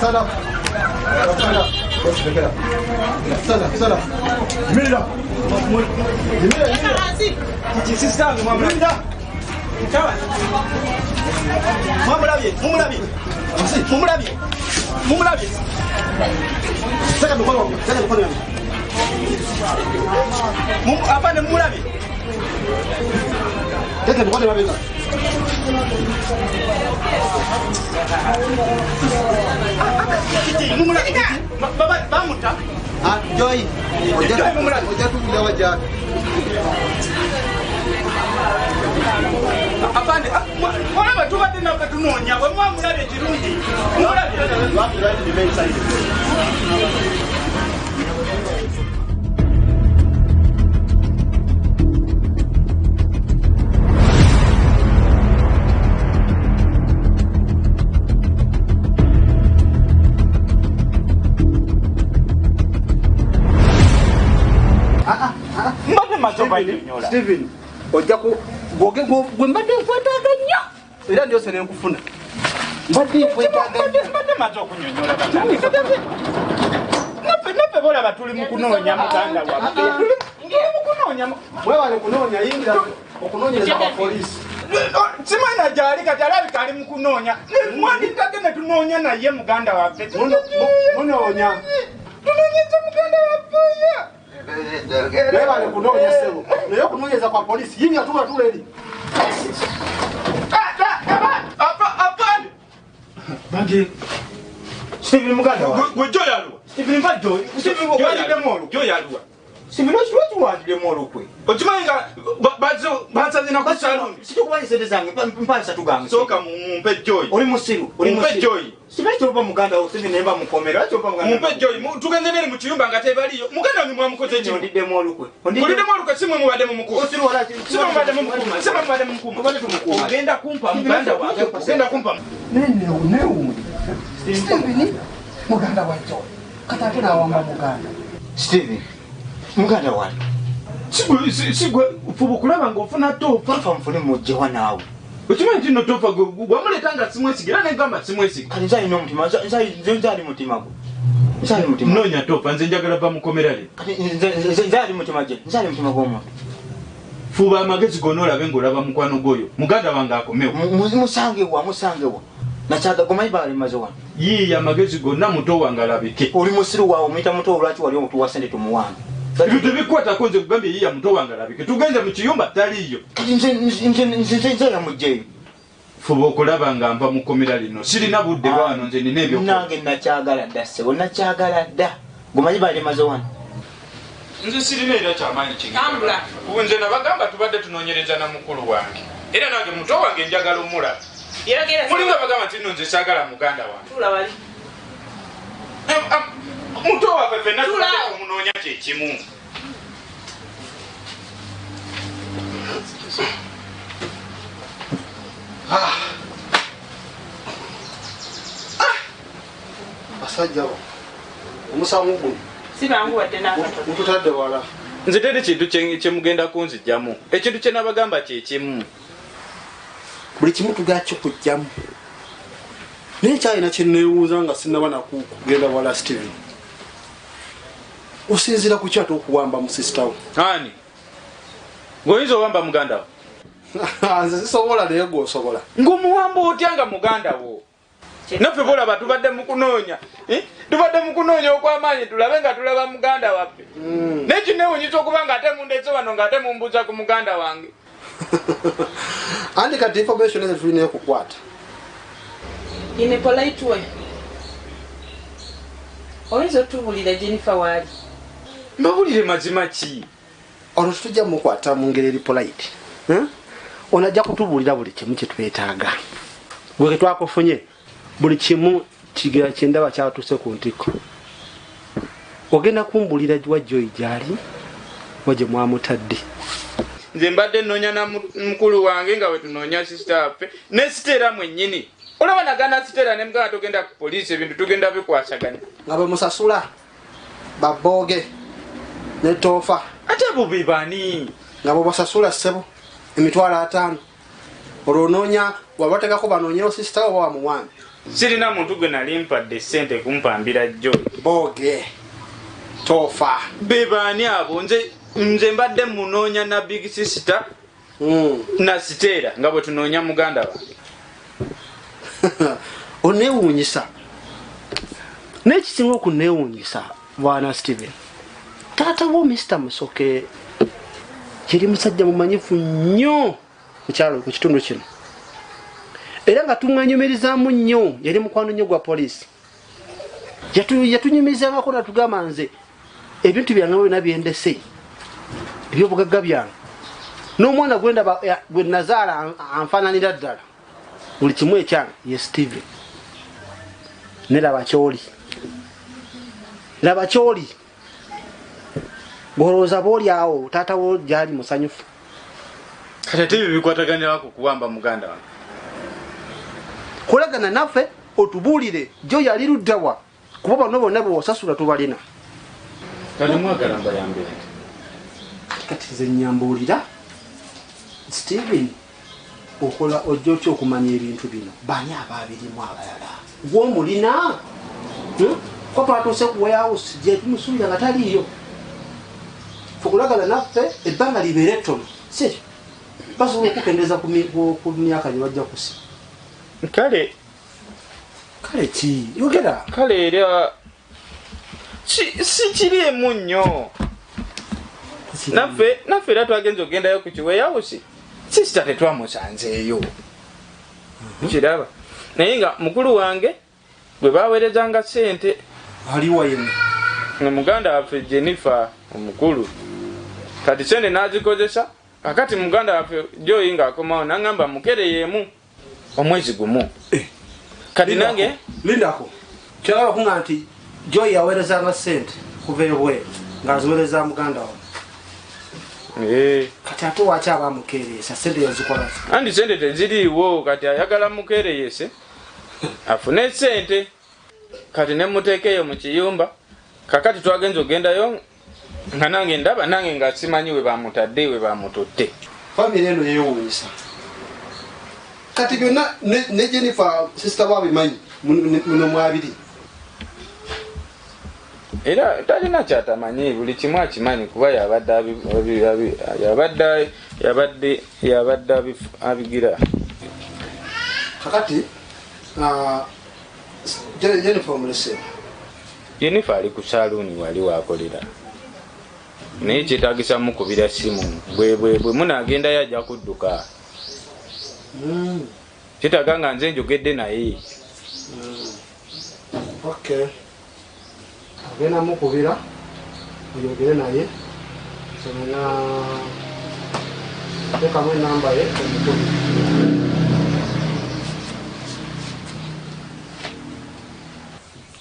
Sana. Sana. Mira. Sister, mira. Chawa. Mumulabi. Saka mkono. Apa ni mumulabi? Saka mkono wapi? Mumulabi. Baba muta. Joy. Oja tu bila wajah. Apande mwana batubadde nakatunonya bwe mwamulabe kirungi mbadde mazoba nyola Steven ojja ku gwe mbadde nkwetaganya era ndio sene nkufuna mbadde mazo okunyonyola nape bola batuli mu kunoonya muganda wabwe mwe wale kunoonya yingira okunoonyereza kwa polisi simana jali kati alabika ali mu kunoonya mwandikage ne tunoonya naye muganda waffe munoonya tunoonyeza muganda waffe Leva le kunonya sebo. Leo kunonyeza kwa polisi. Yinga tu tuleli. Apa. Bage. Steven muganda wa. Gojo yaluwa. Steven mbajo. Steven wali demolo. Jo yaluwa. Steven watu wali demolo kwe. Otimanga bazo zina ku salon. Sikubaye sente zange mpasa tugange. Soka mumpe joy. Oli musiru. Mumpe joy. Sibacho ba muganda wo Steven nemba mukomera. Acho ba muganda. Mumpe joy. Tugendere mu kiyumba ngate baliyo. Muganda ni mwamukoze ki. Ndi demolo kwe. Ndi demolo kwe simwe mubade mu mukuma. Osiru wala. Simwe mubade mu mukuma. Simwe mubade mu mukuma. Mubade tumukuma. Ogenda kumpa muganda wa. Ogenda kumpa. Nene. Steven muganda wa joy. Kata tena wamba muganda. Steven muganda wali sigwe ufubu kulaba ngofuna tofa fa mfune mujjewa nawe ukimanye kino tofa wamuletanga simwesigira negamba simwesigira kali nzayi nomutima nzayi mutima go nzayi mutima nonya tofa nze njagala ba mukomerale kali nzayi mutima je nzayi mutima go mwa fuba amagezi gonola bengolaba mukwano goyo muganda wange akomewo musangewa nachaga gomayi bali mazowa yi amagezi gonna muto wange alabike oli musiru wawo mwita muto olwaki wali omutu wasende tumuwanga Ibyo bikwata konze kugambe yiya muto wanga labike tugenze mu kiyumba taliyo kati nze ya mujje fubo kulaba ngamba mukomera lino sirina budde bwano nze ninebyo nange nakyagala dasse onakyagala da gomanyi bali mazowana nze sirina era kyamanyi kingi kambula nze nabagamba tubadde tunonyereza na mukulu wange era nange muto wange njagala omula mulinga bagamba tino nze sagala muganda wange tula wali muto waffe fenna tubadde kumunoonya kyekimu basajja omusamu guno sibangu wadde nakututadde wala nze teri kintu kyemugenda kunzijjamu ekintu kye nabagamba kyekimu buli kimu tugakyo kujjamu naye kyalina kyenneewuuza nga sinnaba nakugenda wala Steven osinzira ku kyate okuwamba mu sisitawo ani ng'oyinza owamba muganda wo nze sisobola naye gwosobola ng'omuwamba otya nga muganda wo naffe bolaba tubadde mu kunoonya okw'amaanyi tulabe nga tulaba muganda waffe naye kineewunyisa okuba nga ate mundetse wano ng'ate mumbuuza ku muganda wange andi kati information ezo tulina okukwata in a polite way oyinza otubulira Jennifer waali mbabulire mazima ki olwo tujja mukwata mu ngeri eri polite onajja kutubulira buli kimu kye twetaaga bwe twakufunye buli kimu kigira kyendaba kyatuuse ku ntiko ogenda kumbulira wajjoyi gyali waje mwamutadde nze mbadde nnoonya na mukulu wange nga we tunoonya sister waffe ne sitera mwennyini olaba nagana sitera ne mugana tugenda ku poliisi ebintu tugenda bikwasaganya nga bamusasula babooge ne toofa ate abo be bani nga babasasula ssebo emitwalo 5 olwononya wabatekako banoonyero sister wa muwambi sirina muntu gwe nali mpadde ssente kumpambira Joy boge tofa bebaani abo nze mbadde munoonya na big sister na Sitera nga bwe tunoonya muganda wange oneewuunyisa n'ekisinga okuneewuunyisa bwana Steven taata wo Mr. Musoke yali musajja mumanyifu nnyo ku kitundu kino era nga tumwenyumirizaamu nnyo yali mukwano nnyo gwa poliisi yatunyumirizangako natugamba nze ebintu byange byonna byendese ebyobugagga byange n'omwana gwe nazaala anfaananira ddala buli kimu ekyange ye Steven ne laba kyoli ng'olowooza booli awo taata wo gyali musanyufu kati ate ebyo bikwataganirako kuwamba muganda wange kolagana naffe otubuulire Joy yali luddawa kuba bano bonna bwosasula tubalina kati mwagala mbayambe kati nze nyambuulira Steven okola ojja otya okumanya ebintu bino bani abaabirimu abalala gw'omulina ko twatuuse ku warehouse gye tumusuubira nga taliiyo fukulagala naffe ebbanga libeere ettono si basobola okukendeeza ku myaka gye bajja kusi kale ki yogera kale era si kiriemu nnyo naffe era twagenza ogendayo ku kiweyawusi sisita tetwamusanzeeyo kiraba naye nga mukulu wange bwe baweerezanga ssente aliwa yemu nga muganda waffe Jennifer omukulu kati ssente n'azikozesa kakati muganda waffe Joy ng'akomawo n'aŋŋamba mukereyeemu omwezi gumu kati nange lindako kyagala kunga nti Joy yaweerezanga ssente kuva ebweru ng'aziweereza muganda we kati ate waki abamukeereesa ssente yazikola andi ssente teziriiwo kati ayagala mukeereyese afune ssente kati ne muteekeyo mu kiyumba kakati twagenza ogendayo nga nange ndaba nange nga simanyi we bamutadde we bamututte famire eno yeewuunyisa kati byonna ne Jennifer sister babimanyi muno mwabiri era talina kyatamanyi buli kimu akimanyi kuba yabadde abigira kakati Jennifer omulese Jennifer ali ku saluuni wali wakolera naye kyetaagisa mukubira simu bwe munaagendayo ajja kudduka kitaaga nga nze njogedde naye okay agenda mukubira oyogere naye somena tekamu enamba ye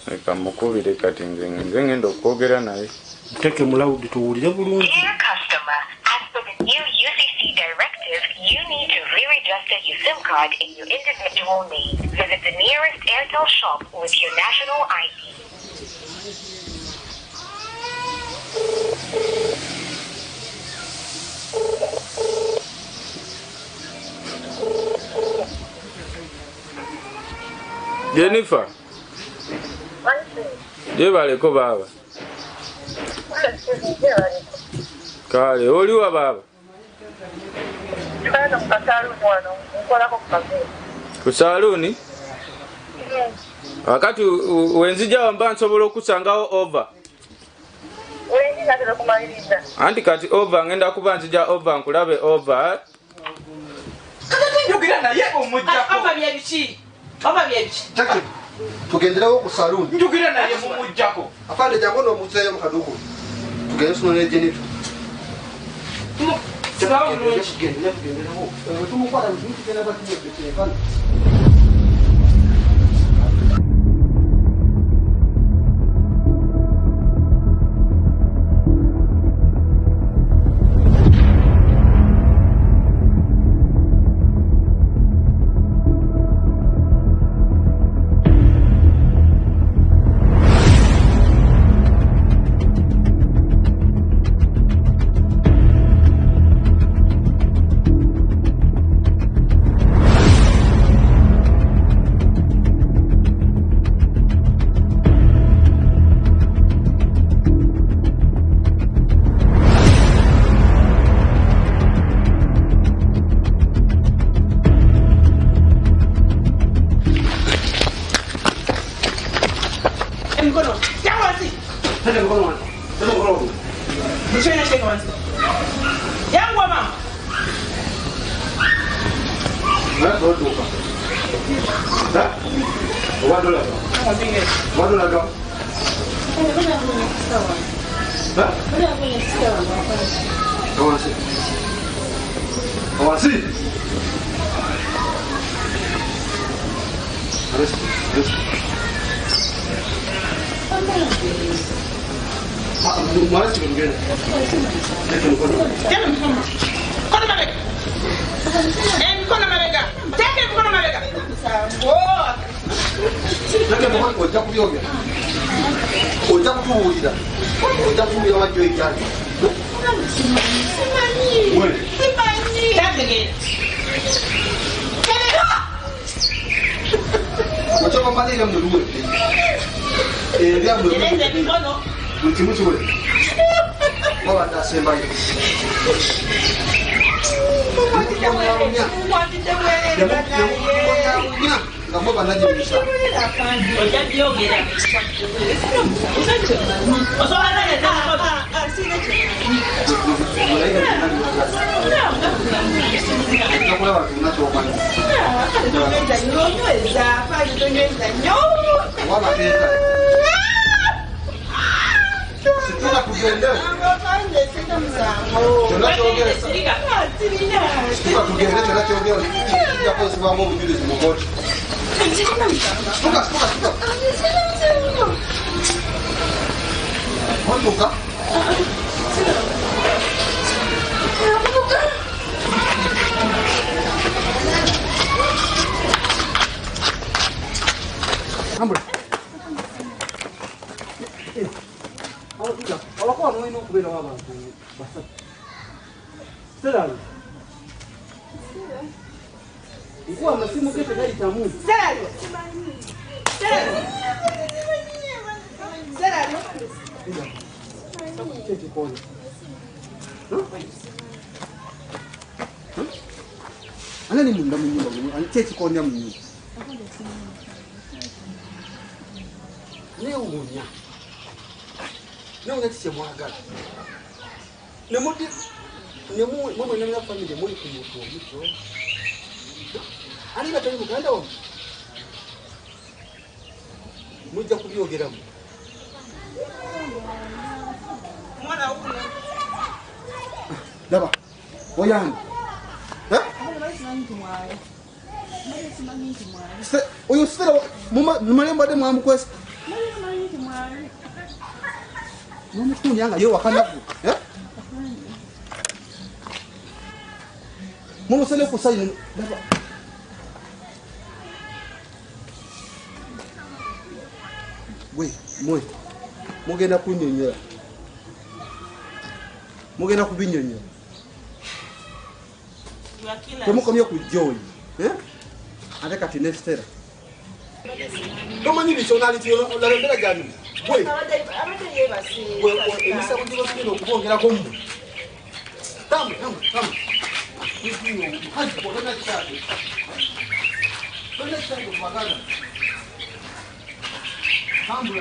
leka mukubire kati nze ngenda okwogera naye teke mulawudi tuwulire bulungi You need to re-register your SIM card in your individual name. Visit the nearest Airtel shop with your national ID. Jennifer. Jebaleko baba. Kale, oliwa baba. Ku saluuni? Wakati wenzija mba nsobola okusangawo over. Anti kati over ngenda kuba nzija over nkulabe over. Njogera naye omujjako. Over byebiki? Over byebiki? tugenderewo ku saluuni njogera naye mumujjako. afande jangu n'omuzeeyo mu kaduku tugende tunone Jennifer. Tende mkono wangu. Tende mkono wangu. Mshene shika wangu. Yangu mama. Ndo toka. Da? Wado la. Wado la do. Da? Awasi. Awasi. Arrest. Mara sih begini. Jangan mama. Kono mereka. Kono mereka. Jangan kono mereka. Oh. Nanti mohon ojak kuyoga. Ojak kuwulira. Ojak kuwulira wajjo ejjali. Simani. Woi. Simani. Jangan. Ojak kembali yang kedua. Dia belum. Ini kono. Mutu woi. Bawa tak sembai. Kamu kan lagi bisa. Ojak diogera. Osohana ya jangan. Mulai dari kamu lewat mana coba. Wala kita. Setelah kugenda. Setelah kugenda. Setelah kugenda setelah kugenda. Ya kau semua mau berdiri semua kau. Buka. Kau buka. Ambil. Kalau kau mau minum kopi apa? Basah. Sedang. Iku masih mungkin terjadi tamu. Zero. Ceci kau. Ana ni munda munyu bamu. Ana ceci kau ni munyu. Ne umunya. Ne unya cece mwagala. Ne mudi. Ne mu ne na family muri kumutu mucho. Ani batali muganda wa. Mujja kubyogeramu. Mwana huko. Daba. Oyani. Oyo sitera mumalemba de mwamukwesa. Mumukunya nga yo wakanaku. Mumusele kusayino. Daba. We, moy. Mugenda kunyonyola. Mugenda kubinyonyola. Temukomye ku joy. Ate kati nestera. Tomanyi bisonality olalembera jani. We. We, emisa kujiro kino kubongerako mu. Tamu. Haji bona chake. Bona chake kubagana. Tamu.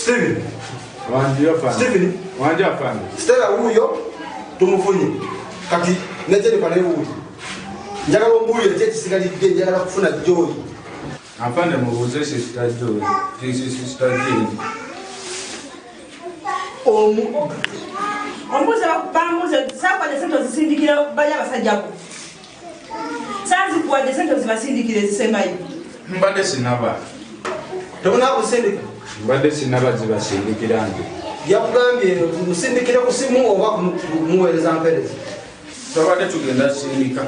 Steven. Steven. Wanja fana. Stella huyo tumufunye. Kati neteni kwa huyo. Njagala ombuye tekisigala ide njagala kufuna joy. Afande mubuze sister joy. This is sister joy. Ombuze bamuze sapa de sento zisindikira baya basajjako. Sanzi kwa de sento zibasindikire zisema hivi. Mbade sinaba. Tobona kusindika. Mbade sinaba zibasindikira nje. Yakugambye musindikire kusimu oba kumuweleza mpereza. Tobade tugenda sindika.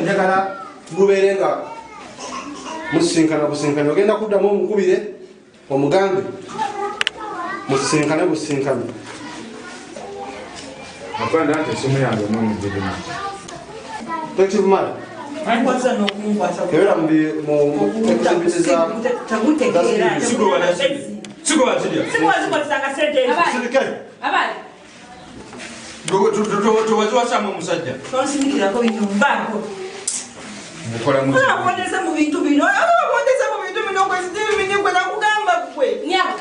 Njagala muberenga musinkana ogenda kuddamu omukubire omugambe musinkane. Afande ante simu yange mwana bidima. Tekivumala. Kwanza nokumkwasa. Kera mbi ekutibitiza tagutegeera. Sigo wazidi. Sigo wazikolisanga sente. Abali. Tuwaziwa sama musajja. Tonsindikirako bintu mbako. Mukola muzi. Abondesa mu bintu bino. Abondesa mu bintu bino kwesitiri binyo kwena kugamba kwe. Nyako.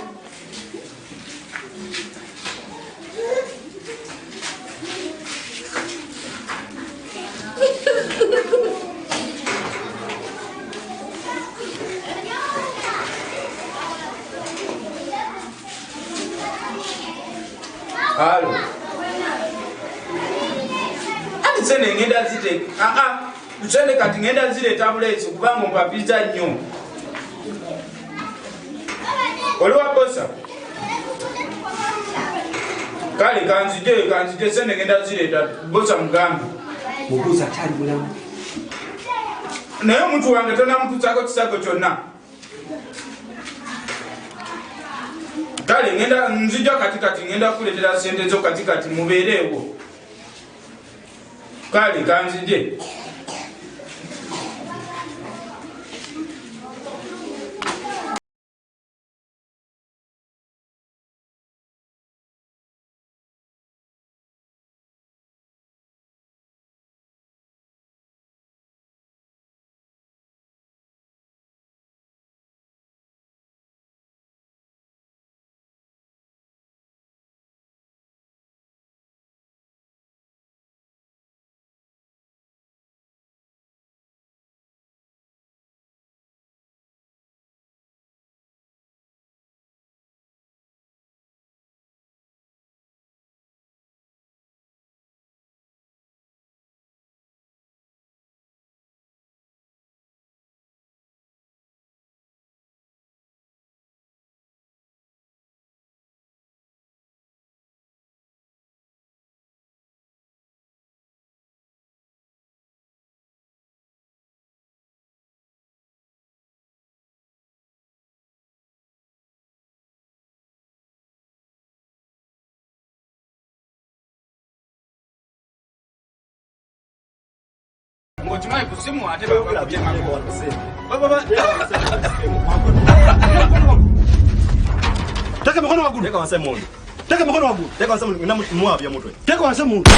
Halo. Sene ngenda zite. Mchele kati ngenda zile tablets kubanga mpapiza nnyo. Oliwa kosa. Kale kanzije sene ngenda zile bosa mugambi. Mubuza tali mulamu. Naye omuntu wange tona muntu tsako kisago kyonna. Kale ngenda nzija katikati ngenda kuletera sente zo katikati mubeerewo. Kale kanzije. Ngochimai kusimu ate baba kujenga kwa baba. Taka mkono wa gulu. Teka wanse mundu. Taka mkono wa gulu. Teka wanse mundu na mwa bya mutwe. Taka wanse mundu.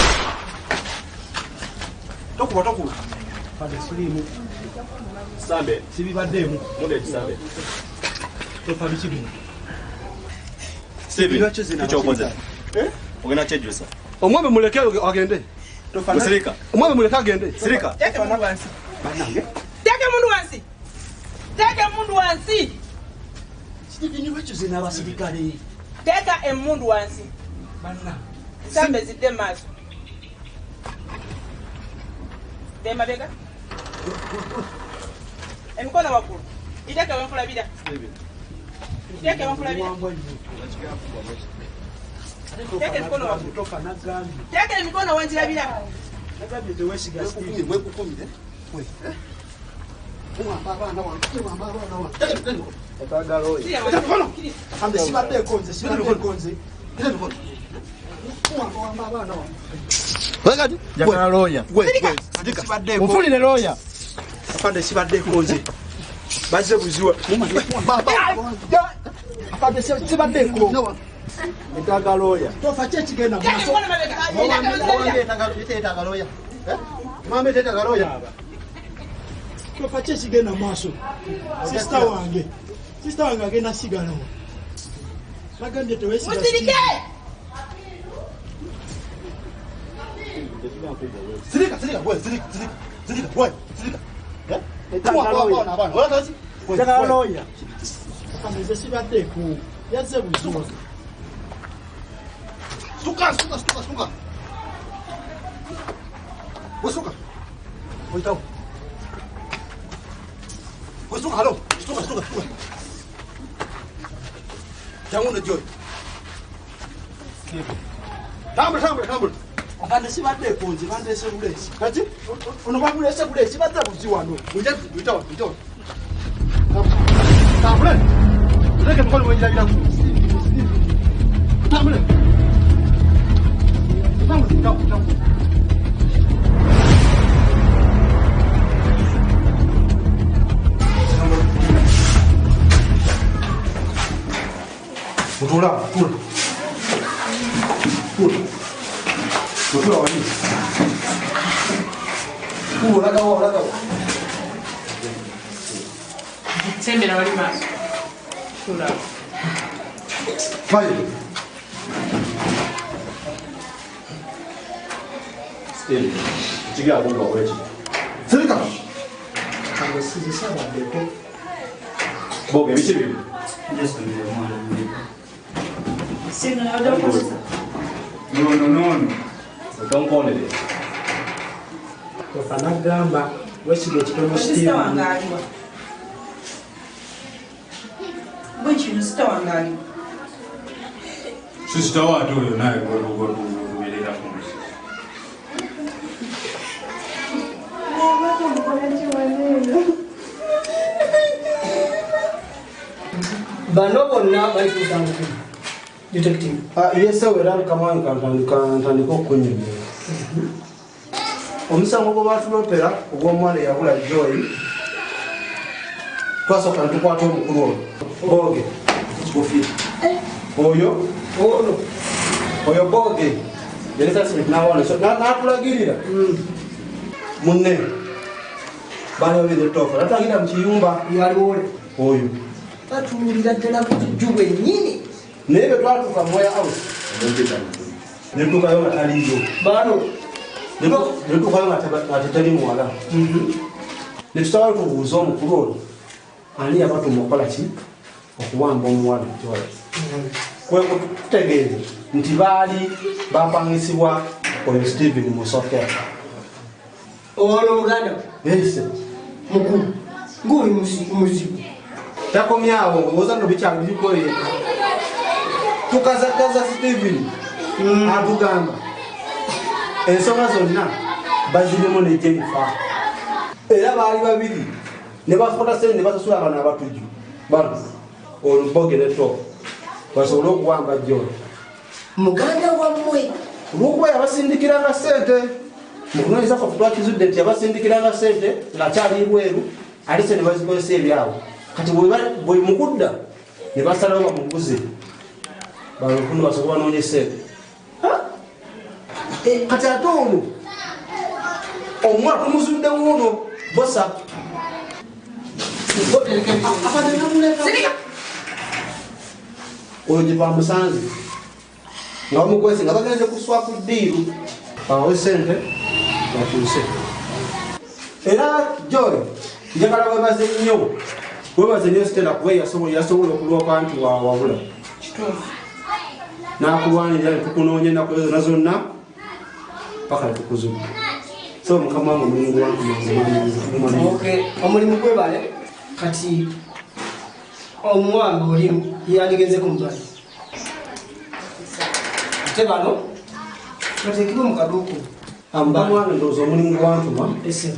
Toku. Pade slimu. Sambe. Sibi bademu. Munde sambe. Topa bichibi. Steven. Kicho koze. Ogena chejusa. Omwabe muleke agende. Kusirika. Omwabe muleke agende. Sirika. Teke mundu wansi. Banange. Teke mundu wansi. Steven wecho zina abasirikale. Teka emundu wansi. Banna. Sambe zidde maso. Dema bega. Emikono wakulu. Iteke wankulabira. Iteke wankulabira. Teke mikono wakulu. Toka na gambi. Teke mikono wanjirabira. Nagabi de wesiga Steven. Mwekukumire. We. Mwamba abana wa. Etagalo. Taka mkono. Ambe sibadde konze. Mwamba abana wa. Wegati? Jakana loya. Sibadde. Mufulire loya. Afande sibadde konze. Baze buziwa. Baba. Afande sibadde ko. Etaga loya. Tofa chechi gena Teke maso. mikono mabega. Etaga loya. Mama etaga loya. Tofa chechi gena maso. Sister wange. Sister wange agenda sigala. Nagambye tewesiga. Musirike! Sirika, boy, sirika, boy, sirika. Njagala lawyer. Akameze sibaddeeko. Yazze buzibu. Suka. Suka. Oitao. Suka, halo. Suka. Jangan nak joy. Tambul. Akande sibaddeeko nze bandeese bulesi. Kati ono bamuleese bulesi badde buzi wano. Utawa. Tambul. Leke mkono mwenye bila. Tambul. Tambul. Tula wani. Lagawa. Sembera wali maso. Tula. Vai. Steli. Chiga bonga wechi. Sirika. Akande sizi sabaddeeko. Boga bichibi. Yes, No. Don't call it. Ofanagamba wesiga ekitono Sister wange aliwa. Bwe kino sister wange aliwa. Sister watu oyo naye goberera kumsi. Bano bonna bali kutandika. Detective. Yes, era kamani kantandika okunyumira. Omusango gwe batulopera ogw'omwana eyabula Joy twasooka ntukwata omukulu ono Boge kikofi oyo Boge n'atulagirira munne balobere tofa natwagira mu kiyumba Yaliwole. oyo Tatuulira ddala ku kijjuba ennyini. naye bwe twatuuka Moya House netuukayo nga taliyo Bano. netuukayo nga tetali muwala netutwala tubuuza omukulu ono ani yabatuma okukola ki okuwamba omuwala tutegeeze nti baali bapangisibwa oyo Stephen Musokera Ono muganda. ese Mukulu. Ng'oli muzibu. takomyawo ngowooza no bikyalo bikoye tukazagaza Stephen atugamba ensonga zonna baziremu ne Jennifer era baali babiri ne bafota sente ne basasula abana abatuju bano oluboge ne to basobole okuwamba Joy Muganda wammwe. olwokuba yabasindikiranga sente mukunoonyeza ffe twakizudde nti yabasindikiranga sente ng'akyali bweru ate se ne bazikozesa ebyawo kati bwe mukudda ne basalawo bamuguze balokunu basobola banoonye sente kati ate ono omwana tumuzuddewo ono bosa oyo gye bamusanze nga bamukwese nga bagenze kuswa ku ddiiru bawe sente bakyuse era Joy njagala webaze nnyo Stella kuba yasobola okuloopa nti wawabula n'akulwanirira netukunoonya ennaku zonna zonna paka netukuzudde so mukama wange omulimu gwange Omulimu gwebale kati omwami oli yandigeze ku mubali. Ate bano bateekibwe mu kaduuku. ambawange ndowooza omulimu gwantuma Ese.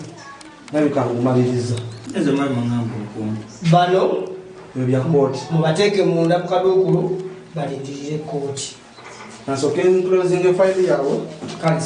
nabika ngumaliriza Eze mali mangamba okumu. Bano ebyo bya kooti mubateeke munda ku kaduukulu balindirire kooti. nasooka enclosing efayiri yaabwe Kale.